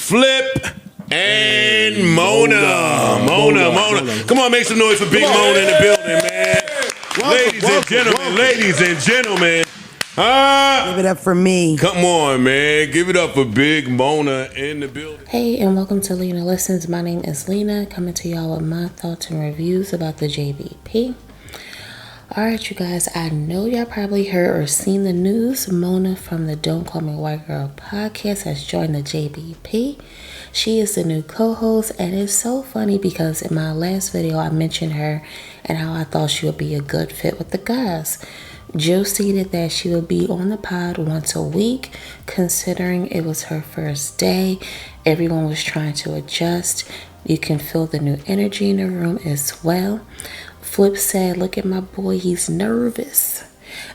Flip and Mona. Mona. Come on, make some noise for Big Mona in the building, man. Ladies and gentlemen. Give it up for me. Come on, man. Give it up for Big Mona in the building. Hey, and welcome to Lena Listens. My name is Lena, coming to y'all with my thoughts and reviews about the JBP. Alright, you guys, I know y'all probably heard or seen the news. Mona from the Don't Call Me White Girl podcast has joined the JBP. She is the new co-host, and it's so funny because in my last video I mentioned her and how I thought she would be a good fit with the guys. Joe stated that she would be on the pod once a week, considering it was her first day. Everyone was trying to adjust. You can feel the new energy in the room as well. Flip said, look at my boy, he's nervous.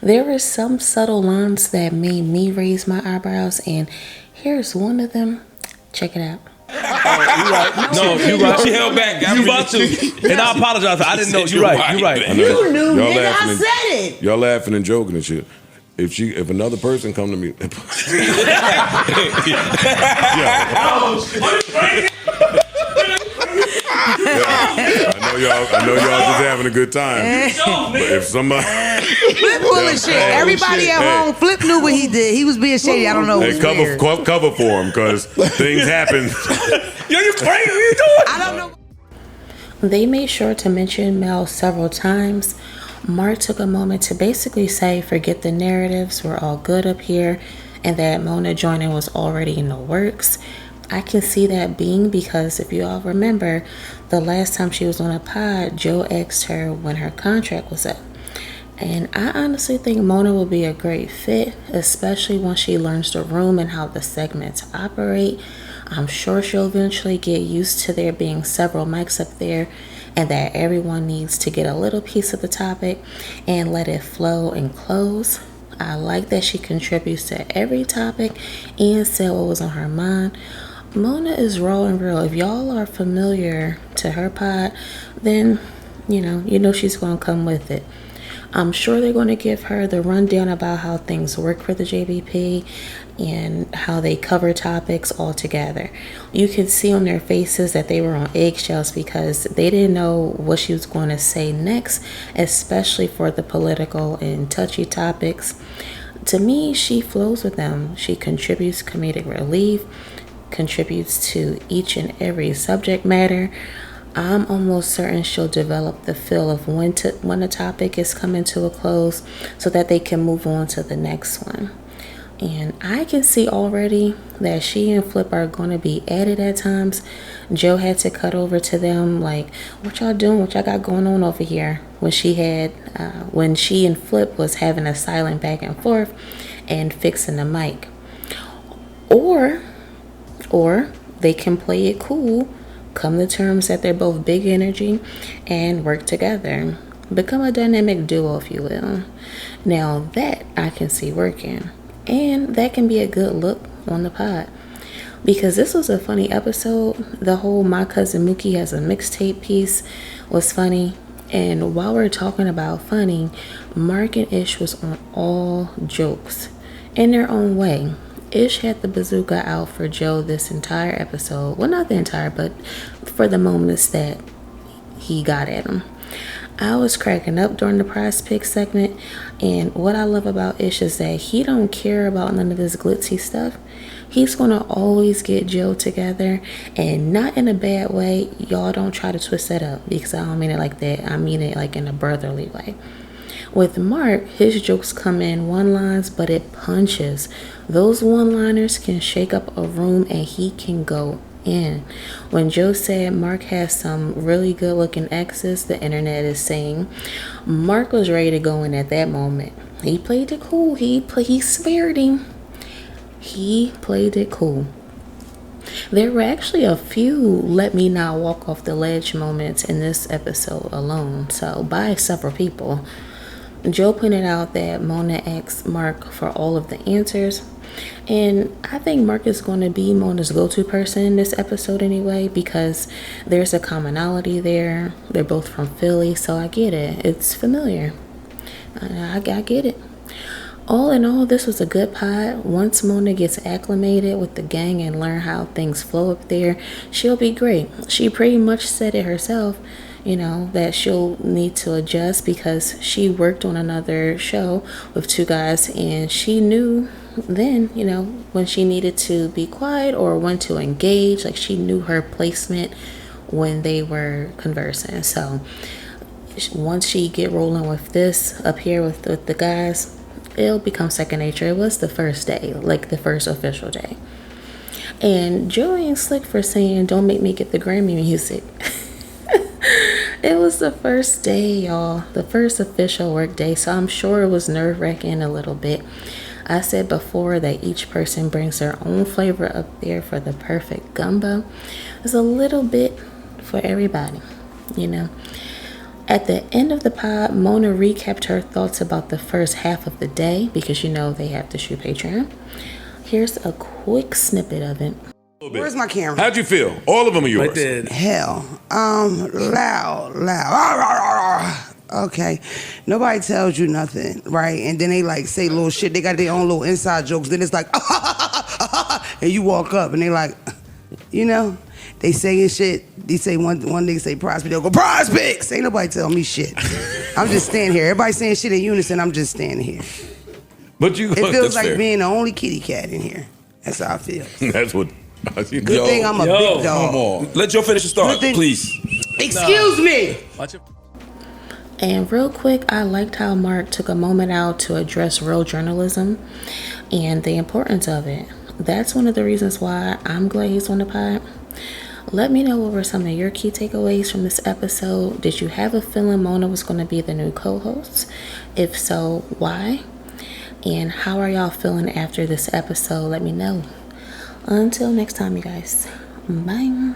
There were some subtle lines that made me raise my eyebrows, and here's one of them. Check it out. No, you right. She held back. You about to. And I apologize. I didn't know. You're right. You're right. You knew, nigga. I said it. Y'all laughing and joking and shit. If another person come to me, I know y'all just having a good time. But if somebody Flip full of shit. Everybody at home, Flip knew what he did. He was being shady. I don't know. Hey, cover for him because things happen. Yo, you crazy? What you doing? I don't know. They made sure to mention Mel several times. Mark took a moment to basically say, forget the narratives, we're all good up here, and that Mona joining was already in the works. I can see that being because if you all remember, the last time she was on a pod, Joe asked her when her contract was up. And I honestly think Mona will be a great fit, especially once she learns the room and how the segments operate. I'm sure she'll eventually get used to there being several mics up there and that everyone needs to get a little piece of the topic and let it flow and close. I like that she contributes to every topic and said what was on her mind. Mona is raw and real. If y'all are familiar to her pod, then you know she's going to come with it. I'm sure they're going to give her the rundown about how things work for the JBP and how they cover topics all together. You could see on their faces that they were on eggshells because they didn't know what she was going to say next, especially for the political and touchy topics. To me, she flows with them. She contributes comedic relief, contributes to each and every subject matter. I'm almost certain she'll develop the feel of when a topic is coming to a close so that they can move on to the next one. And I can see already that she and Flip are going to be at it at times. Joe had to cut over to them like, what y'all doing? What y'all got going on over here? When she and Flip was having a silent back and forth and fixing the mic. Or they can play it cool, come to terms that they're both big energy and work together. Become a dynamic duo, if you will. Now that I can see working. And that can be a good look on the pod. Because this was a funny episode. The whole My Cousin Mookie Has a Mixtape piece was funny. And while we're talking about funny, Mark and Ish was on all jokes in their own way. Ish had the bazooka out for Joe this entire episode. Well, not the entire, but for the moments that he got at him. I was cracking up during the prize pick segment, and what I love about Ish is that he don't care about none of this glitzy stuff. He's gonna always get Joe together, and not in a bad way. Y'all don't try to twist that up because I don't mean it like that. I mean it like in a brotherly way. With Mark, his jokes come in one-liners, but it punches. Those one-liners can shake up a room and he can go in. When Joe said Mark has some really good-looking exes, the internet is saying Mark was ready to go in at that moment. He played it cool. He spared him. He played it cool. There were actually a few let me not walk off the ledge moments in this episode alone, so by several people. Joe pointed out that Mona asked Mark for all of the answers, and I think Mark is going to be Mona's go-to person in this episode anyway because there's a commonality there. They're both from Philly, so I get it. It's familiar. I get it. All in all, this was a good pod. Once Mona gets acclimated with the gang and learn how things flow up there, she'll be great. She pretty much said it herself, that she'll need to adjust because she worked on another show with two guys and she knew then, when she needed to be quiet or when to engage. Like, she knew her placement when they were conversing. So once she get rolling with this up here with the guys, it'll become second nature. It was the first day, like the first official day. And Joey ain't slick for saying, don't make me get the Grammy music. It was the first day, y'all. The first official work day. So I'm sure it was nerve-wracking a little bit. I said before that each person brings their own flavor up there for the perfect gumbo. There's a little bit for everybody, At the end of the pod, Mona recapped her thoughts about the first half of the day because they have to shoot Patreon. Here's a quick snippet of it. Where's my camera? How'd you feel? All of them are yours. Right there. Hell. Loud. Okay. Nobody tells you nothing, right? And then they like say little shit. They got their own little inside jokes. Then it's like, and you walk up and they like, they saying shit. They say one nigga say prize pick. They'll go, prize picks. Ain't nobody tell me shit. I'm just standing here. Everybody saying shit in unison. I'm just standing here. But it feels like fair. Being the only kitty cat in here. That's how I feel. That's what. Good thing I'm a big dog. Come on. Let your finish start, please. Excuse me. And real quick, I liked how Mark took a moment out to address real journalism and the importance of it. That's one of the reasons why I'm glad he's on the pod. Let me know what were some of your key takeaways from this episode. Did you have a feeling Mona was going to be the new co-host? If so, why? And how are y'all feeling after this episode? Let me know. Until next time, you guys. Bye.